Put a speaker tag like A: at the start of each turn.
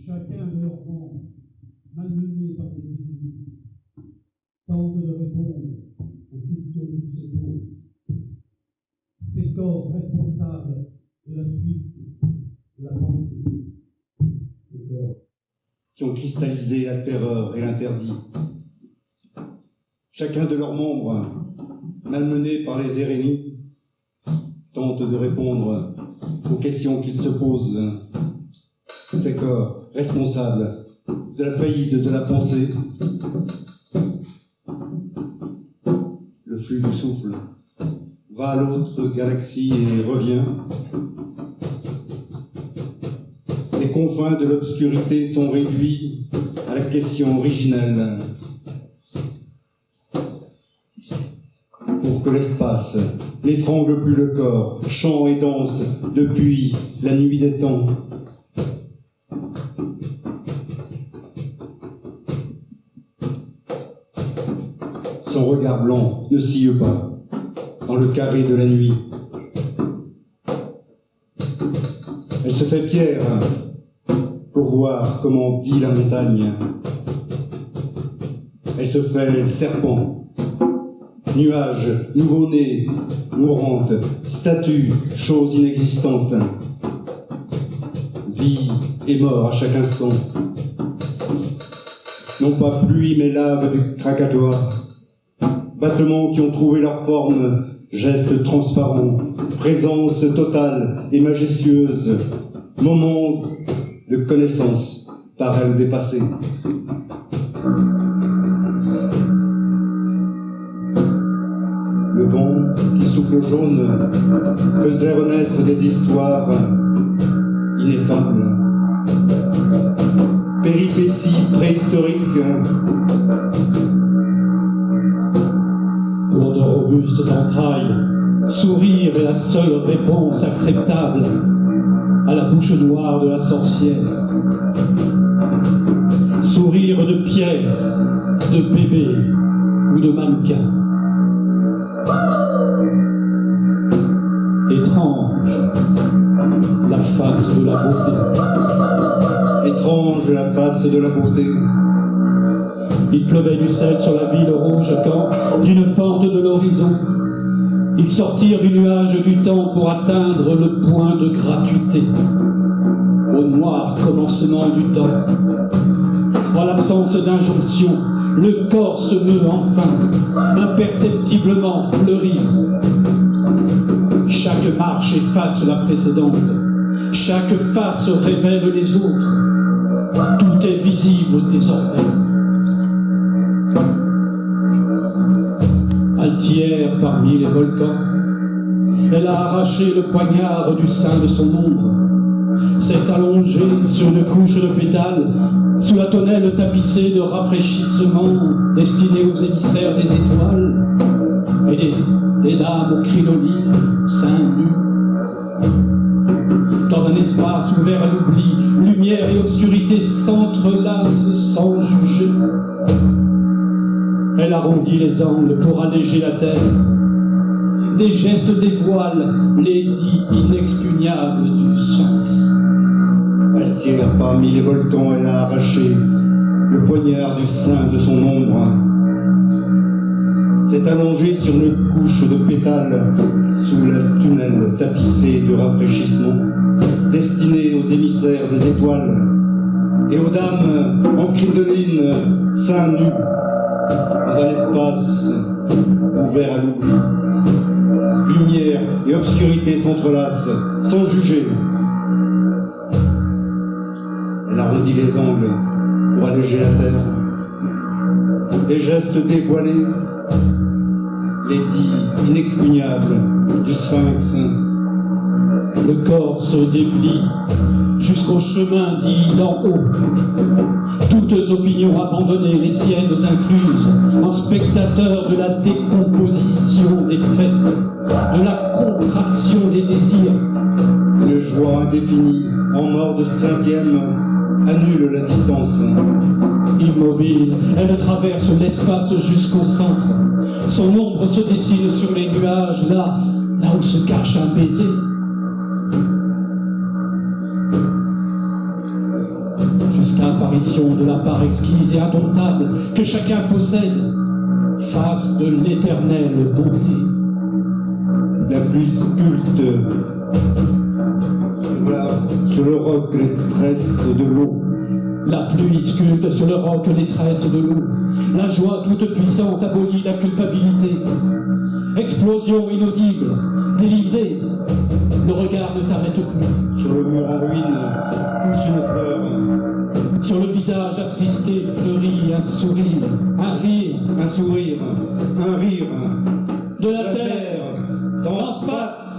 A: Chacun de leurs membres, malmenés par des ennemis, tente de répondre aux questions qu'ils se posent. Ces corps responsables de la fuite de la pensée. Ces corps
B: qui ont cristallisé la terreur et l'interdit. Chacun de leurs membres, malmenés par les hérénies, tente de répondre aux questions qu'ils se posent. Ces corps responsables de la faillite de la pensée. Le flux du souffle va à l'autre galaxie et revient. Les confins de l'obscurité sont réduits à la question originelle. Pour que l'espace n'étrangle plus le corps, chant et danse depuis la nuit des temps. Son regard blanc ne scie pas dans le carré de la nuit. Elle se fait pierre pour voir comment vit la montagne. Elle se fait serpent, nuage, nouveau-né, mourante, statue, chose inexistante. Vie et mort à chaque instant. Non pas pluie mais lave du Krakatoa. Battements qui ont trouvé leur forme, gestes transparents, présence totale et majestueuse, moment de connaissance par elle dépassée. Le vent qui souffle jaune faisait renaître des histoires ineffables. Péripéties préhistoriques.
A: Pour de robustes entrailles, sourire est la seule réponse acceptable à la bouche noire de la sorcière. Sourire de pierre, de bébé ou de mannequin. Étrange, la face de la beauté.
B: Étrange, la face de la beauté.
A: Il pleuvait du sel sur la ville rouge quand, d'une fente de l'horizon, ils sortirent du nuage du temps pour atteindre le point de gratuité, au noir commencement du temps. En l'absence d'injonction, le corps se meut enfin, imperceptiblement fleuri. Chaque marche efface la précédente, chaque face révèle les autres. Tout est visible désormais. Altière parmi les volcans, elle a arraché le poignard du sein de son ombre, s'est allongée sur une couche de pétales, sous la tonnelle tapissée de rafraîchissement destinée aux émissaires des étoiles, et des dames aux crinolines, seins nus. Dans un espace ouvert à l'oubli, lumière et obscurité s'entrelacent sans juger. Elle arrondit les angles pour alléger la terre. Des gestes dévoilent les dits inexpugnables du Sphinx.
B: Altière parmi les volcans, elle a arraché le poignard du sein de son ombre. S'est allongée sur une couche de pétales sous le tunnel tapissé de rafraîchissement, destiné aux émissaires des étoiles et aux dames en crinoline, seins nus, dans un espace ouvert à l'oubli. Lumière et obscurité s'entrelacent, sans juger. Elle arrondit les angles pour alléger la terre. Des gestes dévoilés, les dits inexpugnables du Sphinx.
A: Le corps se déplie jusqu'au chemin dit d'en haut. Toutes opinions abandonnées, les siennes incluses, en spectateur de la décomposition des faits, de la contraction des désirs.
B: Une joie indéfinie, en mort de cinquième, annule la distance.
A: Immobile, elle traverse l'espace jusqu'au centre. Son ombre se dessine sur les nuages, là où se cache un baiser. l'apparition de la part exquise et indomptable que chacun possède, face de l'éternelle bonté.
B: La pluie sculpte sur le roc les tresses de l'eau.
A: La pluie sculpte sur le roc les tresses de l'eau. La joie toute puissante abolit la culpabilité. Explosion inaudible, délivrée, le regard ne t'arrête plus.
B: Sur le mur en ruine pousse une fleur.
A: Sur le visage attristé fleurit un sourire, un rire.
B: Un sourire, un rire.
A: De la terre,
B: d'en face.